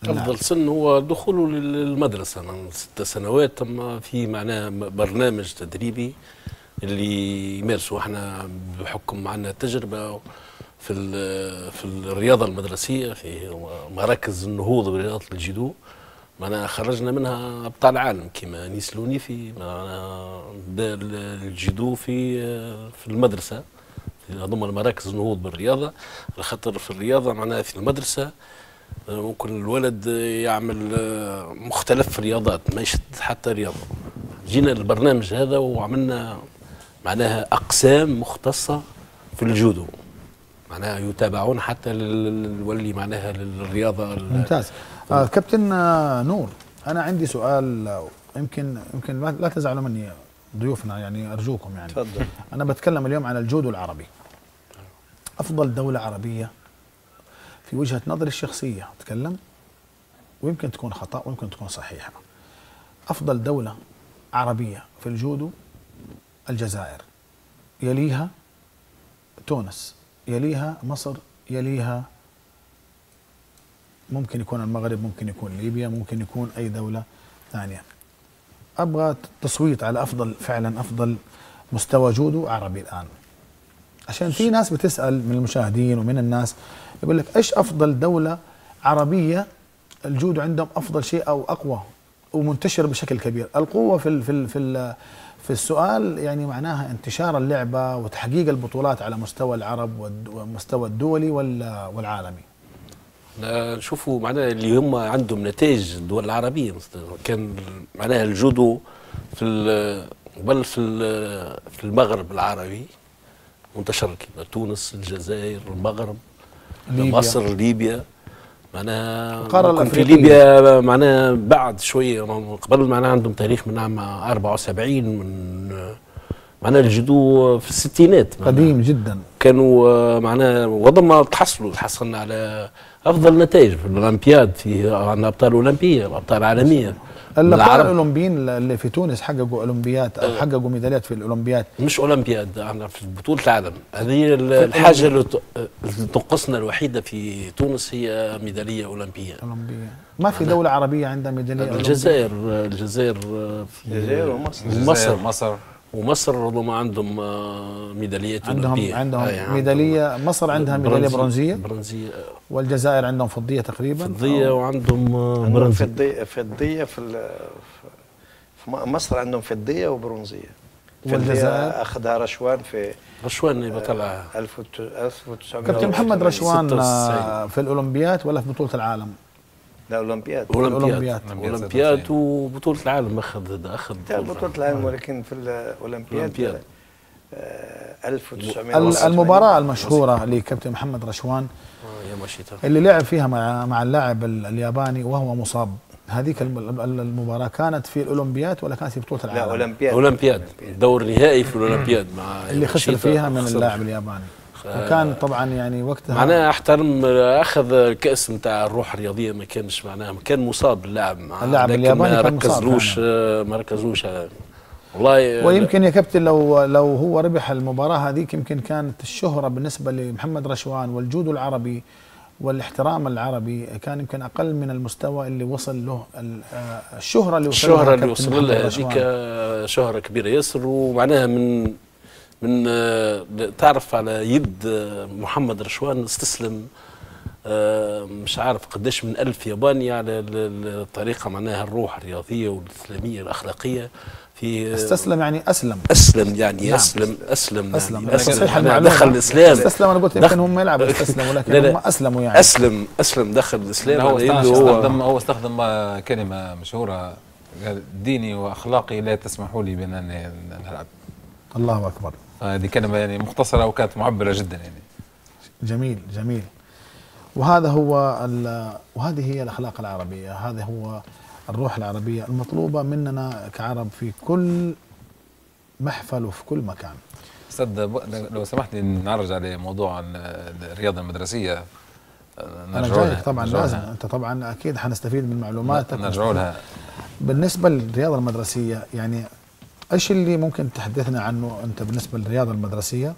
S3: أفضل سن هو دخوله للمدرسة من 6 سنوات، ثم في معناه برنامج تدريبي اللي يمارسوا احنا بحكم معنا تجربة في الرياضة المدرسية في مراكز النهوض برياضة الجودو. معنا خرجنا منها أبطال العالم كما نيس لونيفي، معنا الجودو في المدرسة ضمن مراكز النهوض بالرياضة، خاطر في الرياضة معناها في المدرسة ممكن الولد يعمل مختلف الرياضات ما يشد حتى رياضة. جينا البرنامج هذا وعملنا معناها أقسام مختصة في الجودو، معناها يتابعون حتى نولي معناها للرياضة.
S1: ممتاز. كابتن نور، انا عندي سؤال، يمكن لا تزعلوا مني ضيوفنا، يعني ارجوكم يعني.
S2: تفضل.
S1: انا بتكلم اليوم عن الجودو العربي. افضل دولة عربية في وجهة نظري الشخصية اتكلم، ويمكن تكون خطأ ويمكن تكون صحيحة. افضل دولة عربية في الجودو الجزائر، يليها تونس، يليها مصر، يليها ممكن يكون المغرب، ممكن يكون ليبيا، ممكن يكون أي دولة ثانية. أبغى تصويت على أفضل، فعلا أفضل مستوى جودو عربي الآن، عشان في ناس بتسأل من المشاهدين ومن الناس يقول لك إيش أفضل دولة عربية الجودو عندهم أفضل شيء أو أقوى ومنتشر بشكل كبير. القوة في السؤال يعني معناها انتشار اللعبة وتحقيق البطولات على مستوى العرب والمستوى الدولي والعالمي.
S3: نشوفوا معناها اللي هم عندهم نتائج الدول العربية، مثلا كان معناها الجودو في المغرب العربي منتشر كما تونس، الجزائر، المغرب، ليبيا. مصر، ليبيا، معناها في ليبيا معناها بعد شوية قبل، معناها عندهم تاريخ من عام 74 من معناها الجودو في الستينات،
S1: قديم جدا.
S3: كانوا معناها وضم تحصلنا على افضل نتائج في الاولمبياد، في عندنا ابطال اولمبيه وابطال عالميه.
S1: الابطال الاولمبيين اللي في تونس حققوا اولمبيات او حققوا ميداليات في الاولمبياد، مش
S3: اولمبياد، احنا في بطوله العالم. هذه الحاجه اللي تنقصنا الوحيده في تونس هي ميداليه اولمبيه.
S1: ما في دوله عربيه عندها ميداليه.
S3: الجزائر ومصر ربما عندهم ميداليات أولمبية.
S1: عندهم ميدالية. مصر عندها ميدالية برونزية، والجزائر عندهم فضية تقريبا،
S3: فضية، وعندهم برونزية.
S2: فضية في مصر عندهم فضية وبرونزية.
S1: والجزائر
S2: أخذها رشوان
S3: بطلع
S2: 1900.
S1: كابتن محمد رشوان في الأولمبيات ولا في بطولة العالم؟
S2: لا، أولمبياد
S3: وبطولة العالم أخذ
S2: بطولة العالم، ولكن في الأولمبياد 1900.
S1: المباراة المشهورة لكابتن محمد رشوان اللي لعب فيها مع اللاعب الياباني وهو مصاب، هذيك المباراة كانت في الأولمبياد ولا كانت في بطولة العالم؟
S2: لا،
S3: أولمبياد، دور نهائي في الأولمبياد مع
S1: اللي خسر فيها من اللاعب الياباني. وكان طبعا يعني وقتها
S3: معناها احترم، اخذ الكاس نتاع الروح الرياضيه، ما كانش معناها كان مصاب اللاعب
S1: الياباني،
S3: ما ركزوش والله.
S1: ويمكن يا كابتن لو هو ربح المباراه هذيك، يمكن كانت الشهره بالنسبه لمحمد رشوان والجودو العربي والاحترام العربي كان يمكن اقل من المستوى اللي وصل له. الشهره اللي وصل
S3: لها هذيك شهره كبيره ياسر، ومعناها من تعرف على يد محمد رشوان استسلم مش عارف قداش من 1000 ياباني على الطريقه، معناها الروح الرياضيه والاسلاميه الاخلاقيه في
S1: استسلم يعني اسلم
S3: يعني نعم. اسلم
S1: صحيح
S3: دخل الاسلام.
S1: استسلم، انا قلت يمكن هم يلعبوا استسلموا، ولكن هم اسلموا يعني
S3: اسلم دخل الاسلام.
S4: هو استخدم كلمه مشهوره، قال ديني واخلاقي لا تسمحوا لي بان نلعب.
S1: الله اكبر.
S4: هذه كلمه يعني مختصره وكانت معبره جدا يعني.
S1: جميل. وهذه هي الاخلاق العربيه، هذا هو الروح العربيه المطلوبه مننا كعرب في كل محفل وفي كل مكان.
S4: استاذ لو سمحت لي نرجع لموضوع الرياضه المدرسيه.
S1: انا جايك طبعا، لازم انت طبعا اكيد حنستفيد من معلوماتك.
S4: نرجع لها. بالنسبه
S1: للرياضه المدرسيه، يعني ايش اللي ممكن تحدثنا عنه انت بالنسبه للرياضه المدرسيه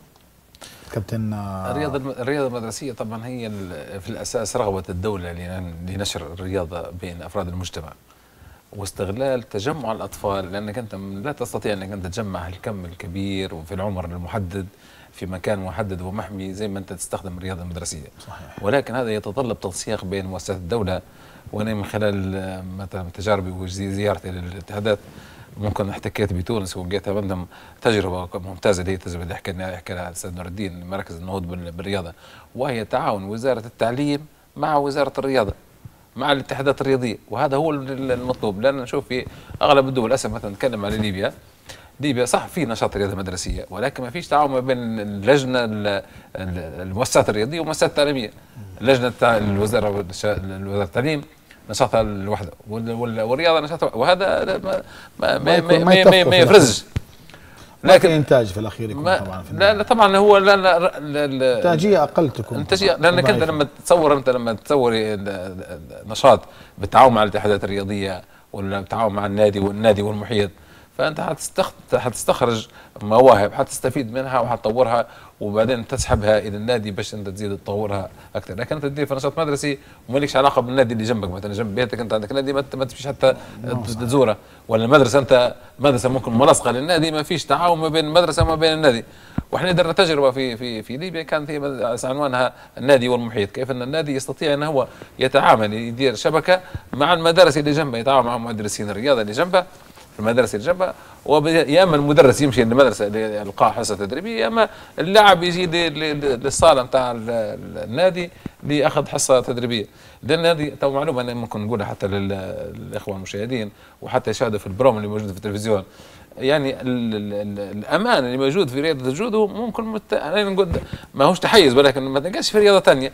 S1: كابتن؟
S4: الرياضه المدرسيه طبعا هي في الاساس رغبه الدوله لنشر الرياضه بين افراد المجتمع، واستغلال تجمع الاطفال، لانك انت لا تستطيع انك انت تجمع الكم الكبير وفي العمر المحدد في مكان محدد ومحمي زي ما انت تستخدم الرياضه المدرسيه.
S1: صحيح.
S4: ولكن هذا يتطلب تنسيق بين مؤسسات الدوله، وانا من خلال مثلا تجاربي وزيارتي للاتحادات ممكن احتكيت بتونس ولقيتها عندهم تجربه ممتازه، اللي هي التجربه اللي حكى لها الاستاذ نور الدين، مركز النهوض بالرياضه، وهي تعاون وزاره التعليم مع وزاره الرياضه مع الاتحادات الرياضيه، وهذا هو المطلوب. لان نشوف في اغلب الدول للاسف، مثلا نتكلم على ليبيا صح في نشاط رياضه مدرسيه، ولكن ما فيش تعاون ما بين اللجنه المؤسسات الرياضيه والمؤسسات التعليميه. لجنه الوزاره التعليم نشاطها لوحده، والرياضه نشاطها، وهذا ما يفرزش.
S1: لكن انتاج في الاخير يكون طبعا في
S4: لا طبعا هو لا
S1: انتاجيه اقل تكون
S4: انتاجيه، لانك انت لما تصوري نشاط بالتعاون مع الاتحادات الرياضيه ولا بالتعاون مع النادي والمحيط، فانت حتستخرج مواهب حتستفيد منها وحتطورها، وبعدين تسحبها الى النادي باش انت تزيد تطورها اكثر. لكن انت تدير في نشاط مدرسي ومالكش علاقه بالنادي اللي جنبك، مثلا جنب بيتك انت عندك نادي ما تمشيش حتى تزوره، ولا المدرسه انت مدرسه ممكن ملاصقه للنادي، ما فيش تعاون ما بين المدرسه وما بين النادي. واحنا درنا تجربه في ليبيا كانت هي عنوانها النادي والمحيط، كيف ان النادي يستطيع ان هو يتعامل يدير شبكه مع المدارس اللي جنبه، يتعاون مع مدرسين الرياضه اللي جنبه في المدارس اللي جنبها، يا اما المدرس يمشي للمدرسه يلقى حصه تدريبيه، يا اما اللاعب يجي للصاله نتاع النادي لاخذ حصه تدريبيه. لان هذه تو معلومه انا ممكن نقولها حتى للاخوه المشاهدين وحتى يشاهدوا في البروم اللي موجود في التلفزيون، يعني الامان اللي موجود في رياضه الجودو ممكن انا نقول ماهوش تحيز، ولكن ما تلقاش في رياضه ثانيه.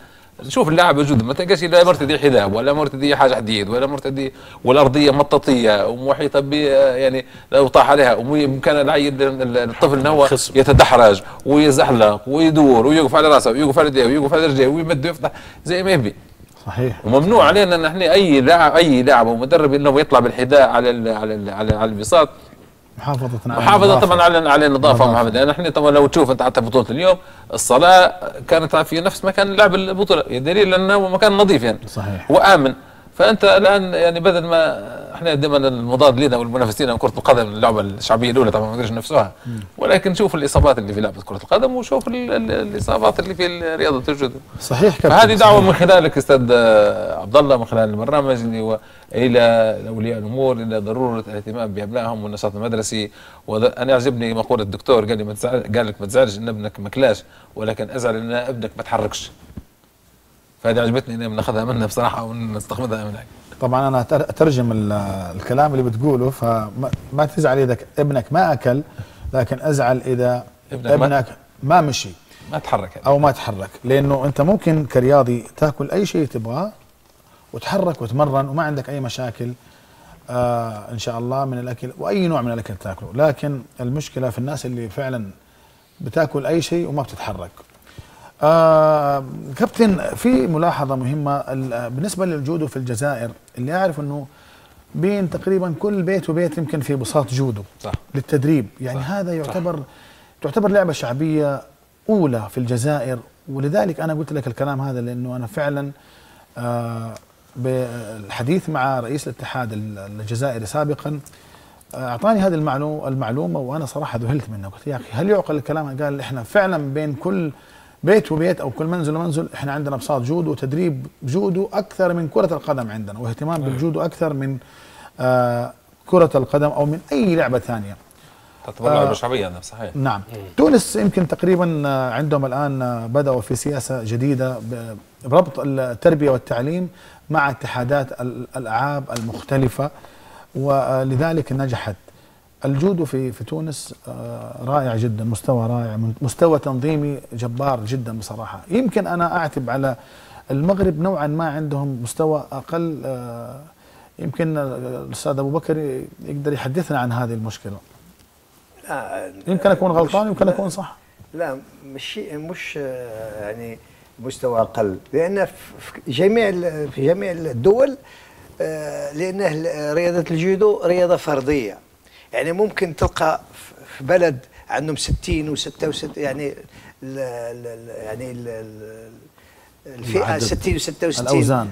S4: شوف اللاعب الجودو ما تلقاش لا مرتدي حذاء ولا مرتدي حاجه حديد ولا مرتدي، والارضيه مطاطيه ومحيطه ب يعني لو طاح عليها، وممكن الطفل ان هو يتدحرج ويزحلق ويدور ويوقف على راسه ويوقف على يديه ويوقف على رجليه ويمد ويفتح زي ما يبي.
S1: صحيح.
S4: وممنوع علينا ان احنا اي لاعب ومدرب انه يطلع بالحذاء على البساط، محافظة طبعا على النظافة ومحافظة. لأن احنا طبعا لو تشوف انت حتى بطولة اليوم الصلاة كانت في نفس مكان لعب البطولة، دليل انه مكان نظيف يعني
S1: صحيح
S4: وآمن. فانت الان يعني بدل ما احنا دائما المضاد لنا والمنافسين كرة القدم اللعبة الشعبية الأولى طبعا ما نقدرش نفسها، ولكن شوف الإصابات اللي في لعبة كرة القدم وشوف الإصابات اللي في رياضة الجودو.
S1: صحيح.
S4: فهذه دعوة من خلالك أستاذ عبد الله من خلال البرنامج اللي هو إلى أولياء الأمور إلى ضرورة الاهتمام بأبنائهم والنشاط المدرسي. وأنا يعجبني مقولة الدكتور قال لك ما تزعلش إن ابنك مكلاش، ولكن أزعل إن ابنك ما تحركش. فهذه عجبتني إني بناخذها منه بصراحة ونستخدمها منك.
S1: طبعا انا اترجم الكلام اللي بتقوله، فما تزعل اذا ابنك ما اكل، لكن ازعل اذا ابنك ما مشي
S4: ما تحرك
S1: او ما تحرك، لانه انت ممكن كرياضي تاكل اي شيء تبغاه وتحرك وتمرن وما عندك اي مشاكل ان شاء الله من الاكل واي نوع من الاكل تاكله، لكن المشكله في الناس اللي فعلا بتاكل اي شيء وما بتتحرك. كابتن، في ملاحظة مهمة بالنسبة للجودو في الجزائر، اللي أعرف أنه بين تقريبا كل بيت وبيت يمكن في بساط جودو
S4: صح
S1: للتدريب، يعني
S4: صح
S1: هذا تعتبر لعبة شعبية أولى في الجزائر. ولذلك أنا قلت لك الكلام هذا لأنه أنا فعلا بالحديث مع رئيس الاتحاد الجزائري سابقا أعطاني هذه المعلومة وأنا صراحة ذهلت منها. قلت يا أخي هل يعقل الكلام؟ قال إحنا فعلا بين كل بيت وبيت او كل منزل ومنزل احنا عندنا بساط جودو وتدريب جودو اكثر من كرة القدم عندنا، واهتمام بالجودو اكثر من كرة القدم او من اي لعبة ثانية.
S4: تعتبر لعبة شعبية. صحيح.
S1: نعم. تونس يمكن تقريبا عندهم الان بدأوا في سياسة جديدة بربط التربية والتعليم مع اتحادات الالعاب المختلفة، ولذلك نجحت. الجودو في تونس رائع جدا، مستوى رائع، مستوى تنظيمي جبار جدا بصراحة. يمكن أنا أعتب على المغرب نوعا ما عندهم مستوى أقل، يمكن الأستاذ أبو بكر يقدر يحدثنا عن هذه المشكلة. يمكن أكون غلطان يمكن أكون صح.
S2: لا مش يعني مستوى أقل، لأن في جميع الدول لأن رياضة الجودو رياضة فردية. يعني ممكن تلقى في بلد عندهم 60 و66 يعني الفئة 60 و66
S1: الأوزان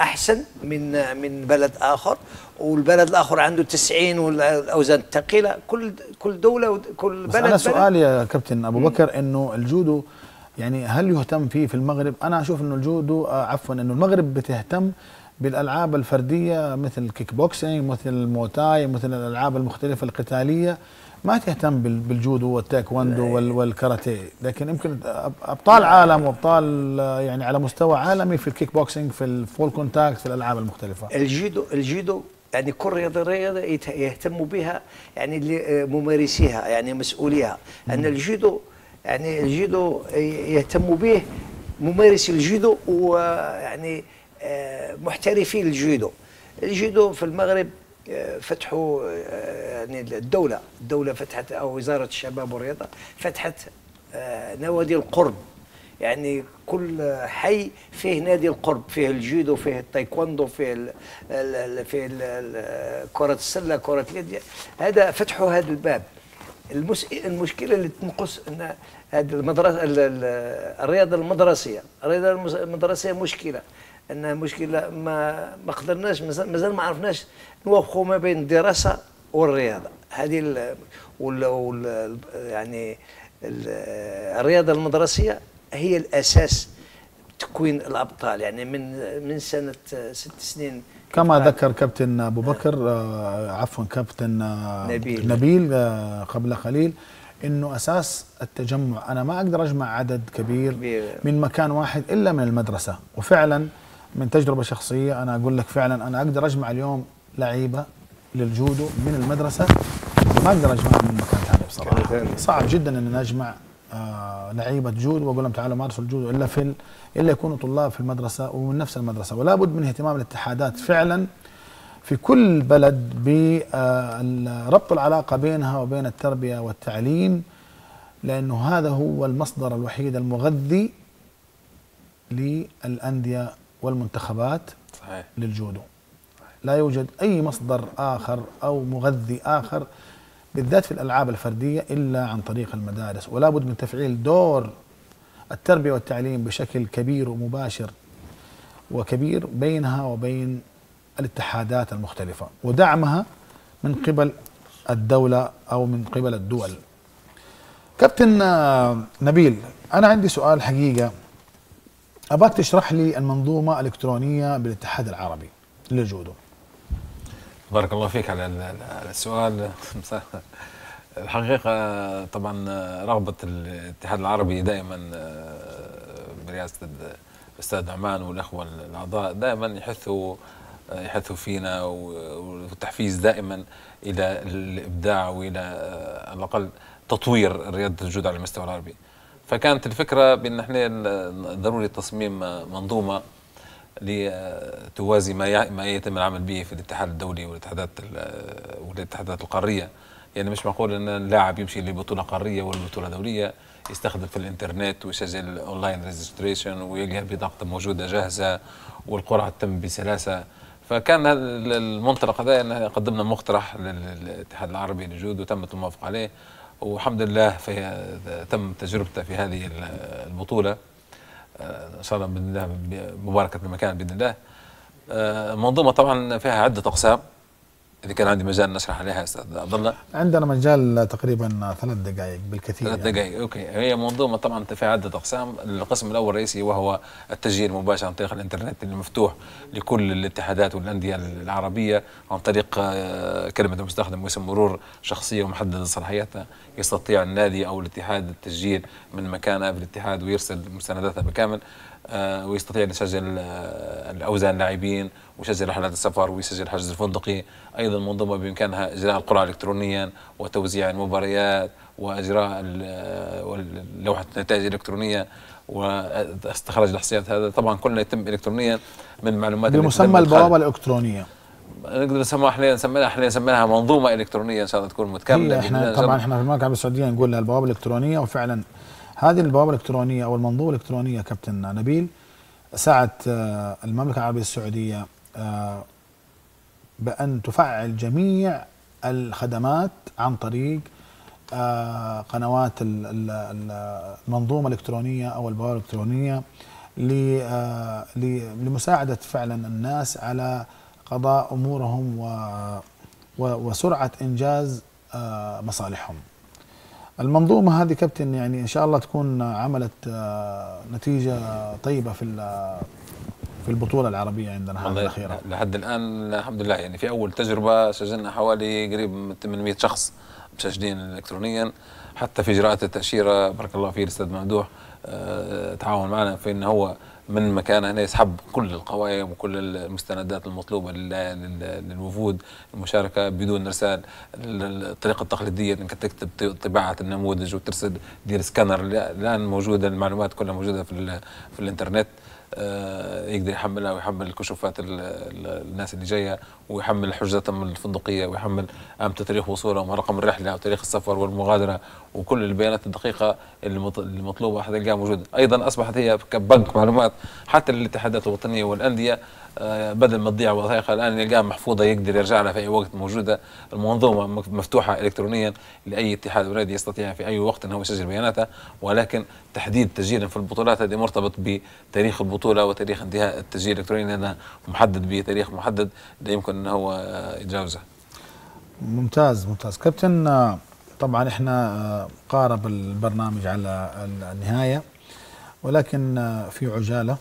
S2: أحسن من بلد آخر، والبلد الآخر عنده 90 والأوزان الثقيلة. كل دولة وكل بلد.
S1: أنا سؤالي يا كابتن أبو بكر إنه الجودو يعني هل يهتم فيه في المغرب؟ أنا أشوف إنه الجودو إنه المغرب بتهتم بالألعاب الفردية مثل الكيك بوكسينج، مثل الموتاي، مثل الألعاب المختلفة القتالية، ما تهتم بالجودو والتايكوندو والكاراتيه. لكن يمكن أبطال عالم وأبطال يعني على مستوى عالمي في الكيك بوكسينج، في الفول كونتاكت، في الألعاب المختلفة.
S2: الجودو يعني كل رياضة يهتموا بها، يعني اللي ممارسيها يعني مسؤوليها. أن الجودو يهتموا به ممارسي الجودو، ويعني محترفي الجودو. الجودو في المغرب فتحوا يعني الدولة فتحت، أو وزارة الشباب والرياضة فتحت نوادي القرب. يعني كل حي فيه نادي القرب، فيه الجودو، فيه التايكوندو، فيه كرة السلة، كرة اليد. هذا فتحوا هذا الباب. المشكلة اللي تنقص أن هذه المدرسة الرياضة المدرسية مشكلة، أنها مشكلة ما قدرناش، مازال ما عرفناش نوفقوا ما بين الدراسة والرياضة. هذه يعني الرياضة المدرسية هي الأساس تكوين الأبطال. يعني من سنة 6 سنين
S1: كما ذكر كابتن أبو بكر عفوا كابتن نبيل قبل قليل، إنه أساس التجمع أنا ما أقدر أجمع عدد كبير من مكان واحد إلا من المدرسة. وفعلا من تجربة شخصية أنا أقول لك فعلا أنا أقدر أجمع اليوم لعيبة للجودو من المدرسة، ما أقدر أجمعها من مكان ثاني بصراحة. صعب جدا أن نجمع لعيبة جودو وأقول لهم تعالوا مارسوا الجودو إلا يكونوا طلاب في المدرسة ومن نفس المدرسة. ولا بد من اهتمام الاتحادات فعلا في كل بلد بربط العلاقة بينها وبين التربية والتعليم، لأنه هذا هو المصدر الوحيد المغذي للأندية والمنتخبات. صحيح. للجودو لا يوجد أي مصدر آخر أو مغذي آخر بالذات في الألعاب الفردية إلا عن طريق المدارس. ولا بد من تفعيل دور التربية والتعليم بشكل كبير ومباشر وكبير بينها وبين الاتحادات المختلفة، ودعمها من قبل الدولة أو من قبل الدول. كابتن نبيل، أنا عندي سؤال حقيقة، أباك تشرح لي المنظومة الإلكترونية بالاتحاد العربي للجودو.
S4: بارك الله فيك على السؤال. الحقيقة طبعا رغبة الاتحاد العربي دائما برئاسة الأستاذ نعمان والأخوة الأعضاء دائما يحثوا فينا، والتحفيز دائما إلى الإبداع وإلى على الأقل تطوير رياضة الجودو على المستوى العربي. فكانت الفكرة بأن احنا ضروري تصميم منظومة لتوازي ما يتم العمل به في الاتحاد الدولي والاتحادات القارية. يعني مش معقول ان اللاعب يمشي لبطولة قارية ولا بطولة دولية يستخدم في الانترنت ويسجل اونلاين ريجستريشن ويلقى بطاقته موجودة جاهزة والقرعة تتم بسلاسة. فكان المنطلق هذا ان قدمنا مقترح للاتحاد العربي للجودو وتمت الموافقة عليه، والحمد لله تم تجربته في هذه البطولة ان شاء الله باذن الله مباركة المكان باذن الله. منظومة طبعا فيها عدة اقسام، إذا كان عندي مجال نشرح عليها أستاذ عبد الله.
S1: عندنا مجال تقريبا 3 دقائق بالكثير.
S4: 3 دقائق أوكي. هي منظومة طبعا فيها عدة أقسام. القسم الأول الرئيسي وهو التسجيل المباشر عن طريق الإنترنت المفتوح لكل الاتحادات والأندية العربية عن طريق كلمة المستخدم واسم مرور شخصية ومحددة صلاحياتها. يستطيع النادي أو الاتحاد التسجيل من مكانه في الاتحاد ويرسل مستنداتها بكامل، ويستطيع أن يسجل الأوزان اللاعبين ويسجل رحلات السفر ويسجل الحجز الفندقي. أيضا منظومة بإمكانها إجراء القرعة إلكترونيا وتوزيع المباريات وإجراء لوحة النتائج الإلكترونية واستخراج الإحصائيات. هذا طبعا كله يتم إلكترونيا من معلومات
S1: بمسمى البوابة الإلكترونية.
S4: نقدر نسميها منظومة إلكترونية إن شاء الله تكون متكاملة.
S1: احنا طبعا احنا في المملكة العربية السعودية نقول لها البوابة الإلكترونية، وفعلا هذه البوابة الإلكترونية أو المنظومة الإلكترونية كابتن نبيل سعت المملكة العربية السعودية بأن تفعل جميع الخدمات عن طريق قنوات المنظومة الإلكترونية أو البوابة الإلكترونية لمساعدة فعلا الناس على قضاء أمورهم وسرعة إنجاز مصالحهم. المنظومة هذه كابتن يعني إن شاء الله تكون عملت نتيجة طيبة في البطولة العربية عندنا هذه الأخيرة.
S4: لحد الآن الحمد لله يعني في أول تجربة سجلنا حوالي قريب من 800 شخص مسجلين إلكترونيا. حتى في إجراءات التأشيرة بارك الله فيه الأستاذ ممدوح تعاون معنا في أنه هو من مكانه هنا يسحب كل القوائم وكل المستندات المطلوبة للوفود المشاركة بدون إرسال. الطريقة التقليدية أنك تكتب طباعة النموذج وترسل دير سكانر، الآن موجودة المعلومات كلها موجودة في الإنترنت. يقدر يحملها ويحمل الكشوفات الناس اللي جايه، ويحمل حجزتهم الفندقيه، ويحمل امتى تاريخ وصولهم ورقم الرحله وتاريخ السفر والمغادره وكل البيانات الدقيقه المطلوبه حتلقاها موجوده. ايضا اصبحت هي كبنك معلومات حتى للاتحادات الوطنيه والانديه، بدل ما تضيع وثائقها الان يلقاها محفوظه يقدر يرجع لها في اي وقت، موجوده المنظومه مفتوحه الكترونيا لاي اتحاد ونادي يستطيع في اي وقت انه يسجل بياناته، ولكن تحديد تسجيل في البطولات هذه مرتبط بتاريخ البطوله وتاريخ انتهاء التسجيل الالكتروني، لانه محدد بتاريخ محدد لا يمكن انه هو يتجاوزه.
S1: ممتاز ممتاز كابتن. طبعا احنا قارب البرنامج على النهايه، ولكن في عجاله،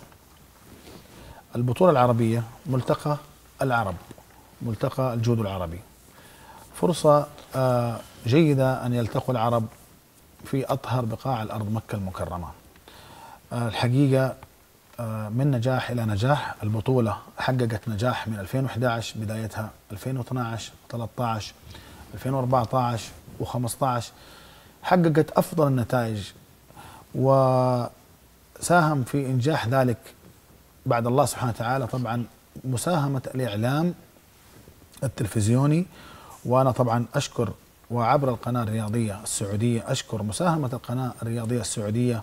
S1: البطوله العربيه ملتقى العرب، ملتقى الجودو العربي، فرصه جيده ان يلتقوا العرب في اطهر بقاع الارض مكه المكرمه. الحقيقه من نجاح الى نجاح، البطوله حققت نجاح من 2011 بدايتها، 2012 13 2014 و15 حققت افضل النتائج، وساهم في انجاح ذلك بعد الله سبحانه وتعالى طبعا مساهمه الاعلام التلفزيوني. وانا طبعا اشكر، وعبر القناه الرياضيه السعوديه اشكر مساهمه القناه الرياضيه السعوديه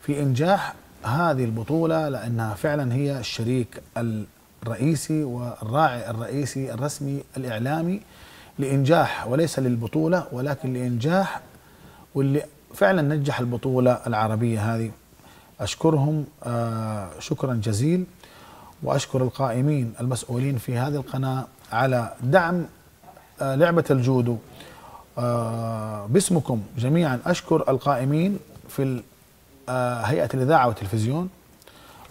S1: في انجاح هذه البطوله، لانها فعلا هي الشريك الرئيسي والراعي الرئيسي الرسمي الاعلامي لانجاح، وليس للبطوله ولكن لانجاح، واللي فعلا نجح البطوله العربيه هذه. اشكرهم شكرا جزيل، واشكر القائمين المسؤولين في هذه القناه على دعم لعبه الجودو. باسمكم جميعا اشكر القائمين في هيئه الاذاعه والتلفزيون،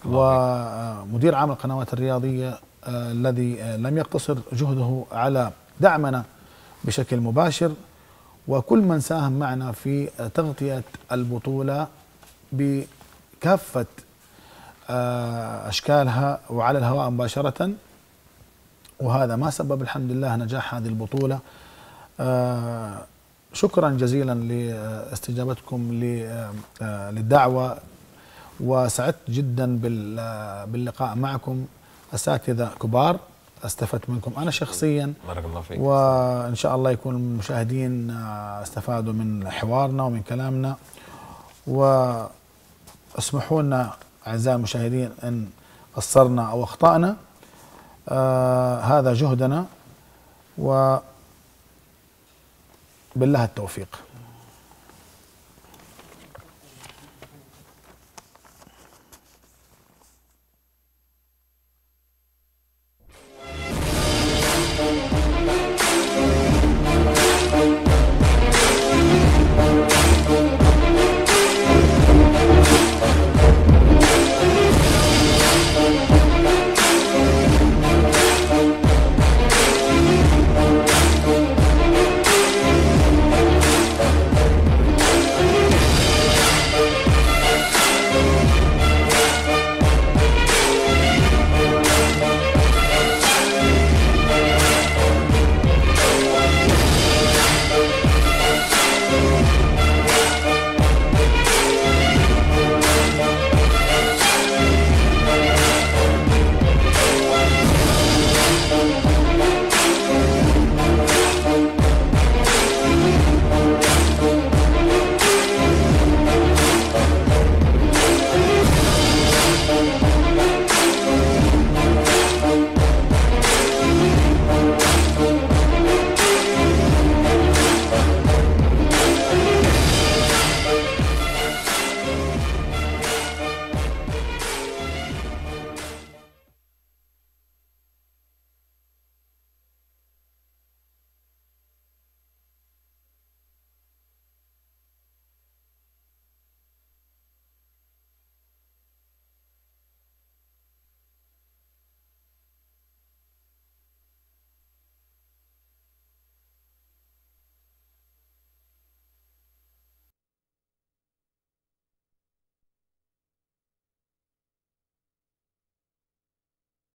S1: ومدير عام القنوات الرياضيه الذي لم يقتصر جهده على دعمنا بشكل مباشر، وكل من ساهم معنا في تغطيه البطوله بكافه اشكالها وعلى الهواء مباشره. وهذا ما سبب الحمد لله نجاح هذه البطوله. شكرا جزيلا لاستجابتكم للدعوه، وسعدت جدا باللقاء معكم، اساتذه كبار استفدت منكم انا شخصيا.
S4: بارك الله فيك.
S1: وان شاء الله يكون المشاهدين استفادوا من حوارنا ومن كلامنا. واسمحوا لنا اعزائي المشاهدين ان قصرنا او اخطانا، هذا جهدنا، وبالله التوفيق.